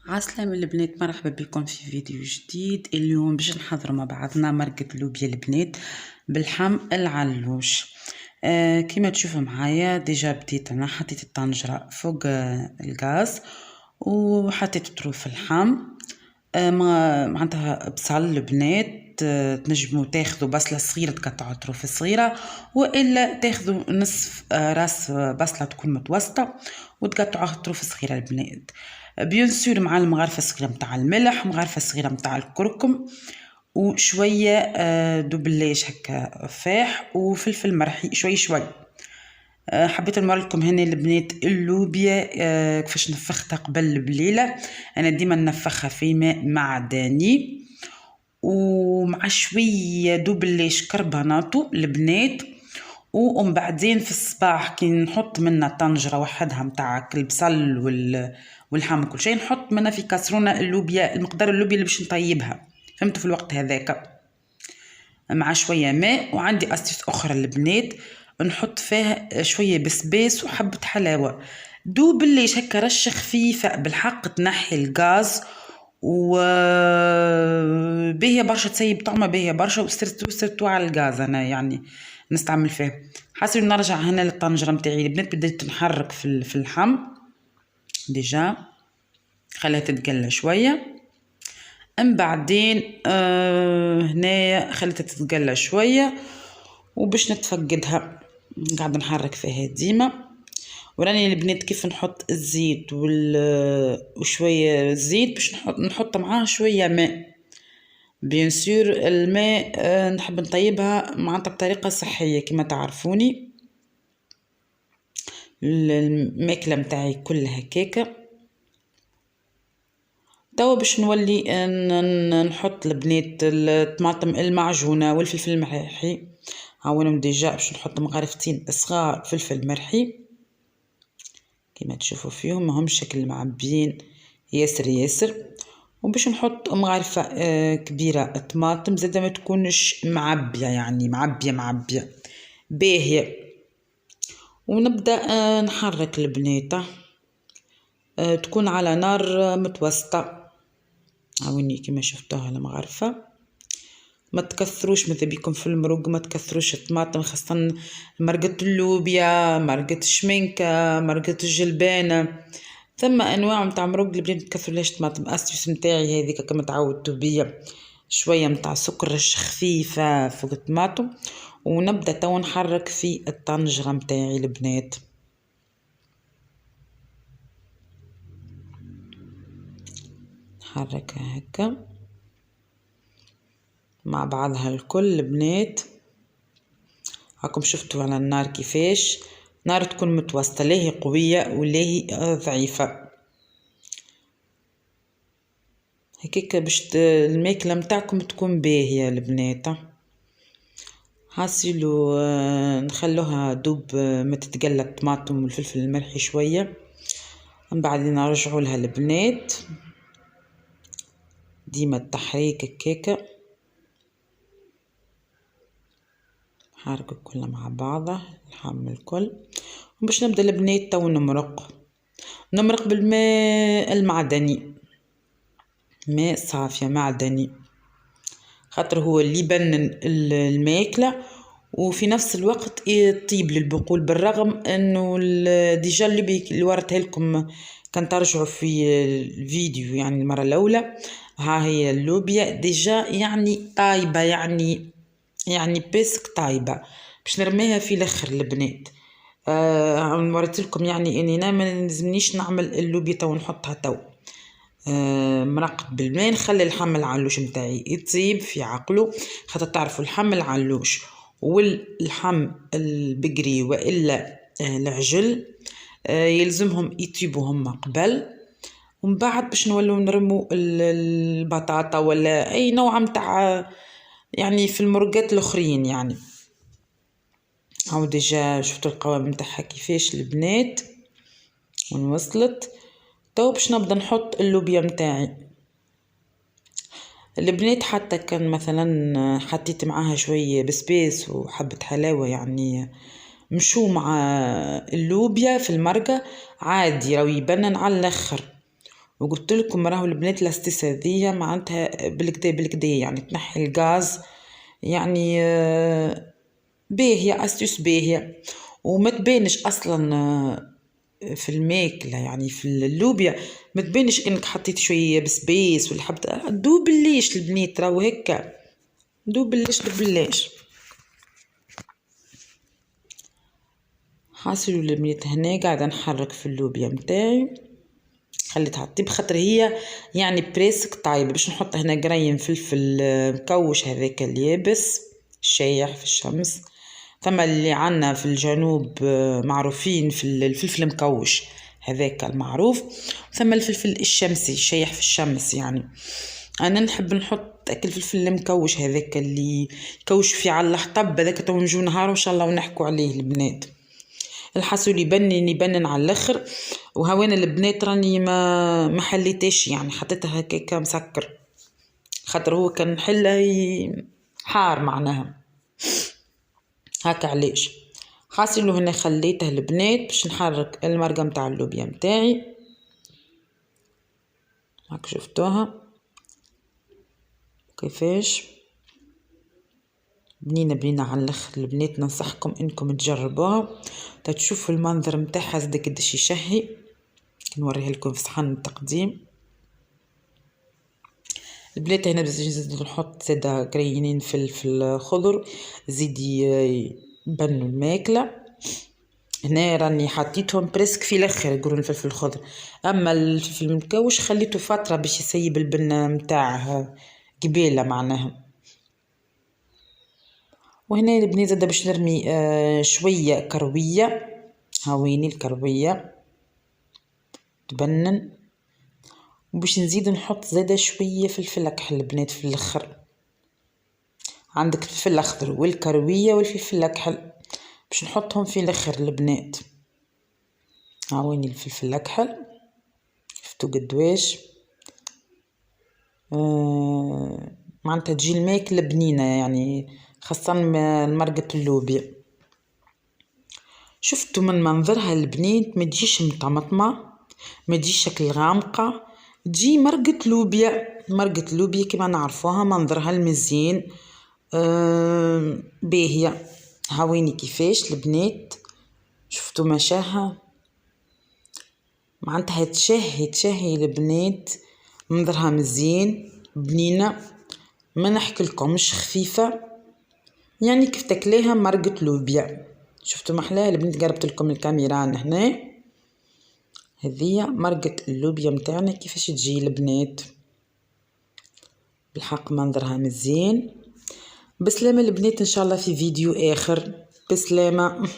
عسلامة البنات، مرحبا بكم في فيديو جديد. اليوم باش نحضر مع بعضنا مرقة لوبيا البنات باللحم العلوش. كما تشوفوا معايا ديجا بديت انا حطيت الطنجرة فوق الغاز وحطيت طروف اللحم. معناتها بصل البنات، تنجموا تاخذوا بصلة صغيرة تقطعوا طروف صغيرة، والا تاخذوا نصف راس بصلة تكون متوسطة وتقطعوها طروف صغيرة البنات. بيان سور مع المغرفة الصغيرة متاع الملح، مغرفة صغيرة متاع الكركم، وشوية دوبلاج هكا فاح وفلفل مرحي شوي. حبيت نوريلكم هنا البنات اللوبيا كيفاش نفختها قبل بليلة. انا ديما نفخها في ماء معدني ومع شوية دوبلاج كربوناتو البنات، ومن بعدين في الصباح كي نحط منها طنجرة وحدها متاع البصل واللحم وكل شيء، نحط منها في كاسرونة اللوبيا المقدار اللوبيا اللي باش نطيبها، فهمتوا؟ في الوقت هذاك مع شوية ماء. وعندي أستيس أخرى البنات نحط فيها شوية بسباس وحبة حلاوة دوبلاش هكا رشة خفيفة بالحق تنحي الغاز، وباهية برشا تسيب طعمة باهية برشا، وسرتو على الغاز انا يعني نستعمل فيه. حاسه نرجع هنا للطنجرة متاعي البنات، بديت نحرك في اللحم ديجا، خليها تتقلى شوية. من بعدين هنايا خليتها تتقلى شوية وباش نتفقدها قاعدة نحرك فيها ديما. وراني البنات كيف نحط الزيت وشوية زيت باش نحط معاه شوية ماء. بيان سور الماء نحب نطيبها معناتها بطريقة صحية كما تعرفوني. الماكلة متاعي كلها هكاكا. توا باش نولي نحط البنات الطماطم المعجونة والفلفل الملحي. هاونهم ديجا باش نحط مغرفتين صغار فلفل مرحي كما تشوفوا فيهم، ماهم شكل معبيين ياسر. وباش نحط مغرفة كبيرة طماطم زادا ما تكونش معبية، يعني معبية باهية. ونبدأ نحرك البنات، تكون على نار متوسطة. عاوني كما شفتوها المغرفة، ما تكثروش ماذا بيكم في المرق، ما تكثروش الطماطم، خاصة مرقة اللوبيا، مرقة الشمنكة، مرقة الجلبانة، ثم انواع متاع مرق البنات متكثرولهاش طماطم. استيس متاعي هذيك كما تعودتوا بيا، شويه متاع سكر رش خفيفه فوق الطماطم. ونبدا تو نحرك في الطنجره متاعي البنات، نحركها هكا مع بعضها الكل البنات. هاكم شفتوا على النار كيفاش، نار تكون متوسطه، لا هي قويه ولا هي ضعيفه هكاك باش الماكله متاعكم تكون باهيه البنات. حاسيلو نخلوها دوب ما تتقلى الطماطم والفلفل الملحي شويه، من بعد نرجعوا لها البنات. ديما التحريك هكاكا، حركوا كلها مع بعضها اللحم الكل. وباش نبدا البنات تو نمرق بالماء المعدني، ماء صافية معدني، خاطر هو اللي يبنن الماكلة وفي نفس الوقت يطيب للبقول. بالرغم انه ديجا اللي ورتها لكم كان ترجعوا في الفيديو يعني المرة الاولى، ها هي اللوبيا ديجا يعني طايبة، يعني بيسك طايبة، باش نرميها في الاخر البنات. وريت لكم يعني اني انا ما لازمنيش نعمل اللوبيا تو نحطها تو مرقت بالماء، نخلي اللحم العلوش متاعي يطيب في عقله. خاطر تعرفوا اللحم العلوش واللحم البقري والا العجل يلزمهم يطيبوا هما قبل، ومن بعد باش نولوا نرموا البطاطا ولا اي نوع متاع يعني في المرقات الاخرين. يعني هاو ديجا شفتوا القوام متاعها كيفاش البنات وين وصلت. تو باش نبدا نحط اللوبيا متاعي البنات، حتى كان مثلا حطيت معاها شويه بسباس وحبه حلاوه يعني مشو مع اللوبيا في المرقه عادي راهو يبنن على الاخر. وقلت لكم راهو البنات لاستيس هذيا معناتها بالكدا يعني تنحي الغاز يعني باهية استيس باهية وما تبانش اصلا في الماكلة يعني في اللوبيا ما تبانش انك حطيت شوية بسبيس ولا حبت دوب بالليش البنات راهو هكا دوب بالليش حاصل البنات هنا قاعدة نحرك في اللوبيا متاعي خليتها تطيب خاطر هي يعني بريسك طايبة باش نحط هنا قريم فلفل مكوش هذاك اليابس شايح في الشمس ثم اللي عنا في الجنوب معروفين في الفلفل مكوش هذاك المعروف ثم الفلفل الشمسي شايح في الشمس يعني انا نحب نحط اكل الفلفل المكوش هذاك اللي يكوش فيه على الحطب هذاك تو نجو نهار ان شاء الله ونحكوا عليه البنات الحاسول يبنن على الاخر وهوين البنات راني ما حليتش يعني حطيتها هكاكا مسكر خاطر هو كان حله حار معناها هكا علاش حاصل هنا خليته البنات باش نحرك المرقه متاع اللوبيا متاعي هاك شفتوها كيفاش بنينه على الاخر البنات ننصحكم انكم تجربوها تشوفوا المنظر متاعها زاد قداش يشهي نوريها لكم في صحن التقديم البنات هنا بس نحط زاد قرينين فلفل خضر زيدي يبنوا الماكله هنا راني حطيتهم بريسك في الاخر يقولون الفلفل الخضر اما الفلفل المكوش خليته فتره باش يسيب البنه متاعه قبيله معناها وهنا البنات زاد باش نرمي شويه كرويه هاويني الكرويه تبنن وباش نزيد نحط زاده شويه فلفل اكحل البنات في الاخر عندك الفلفل الاخضر والكرويه والفلفل الاكحل باش نحطهم في الاخر البنات هاويني الفلفل الاكحل شفتوا قدواش معناتها تجي الماكله بنينه يعني خاصه مرقه اللوبيا شفتوا من منظرها البنات ما تجيش مطمطمه ما تجيش شكل غامقه تجي مرقه لوبيا كما نعرفوها منظرها المزيان باهيه هاويني كيفاش البنات شفتوا مشاها معناتها تشهي البنات منظرها مزيان بنينه ما نحكي لكمش خفيفه يعني كيف تاكليها مرقه لوبيا شفتوا محلاها البنات قربت لكم الكاميرا هنا هذه مرقه اللوبيا متاعنا كيفاش تجي البنات بالحق منظرها مزيان بسلامه البنات ان شاء الله في فيديو اخر بسلامه.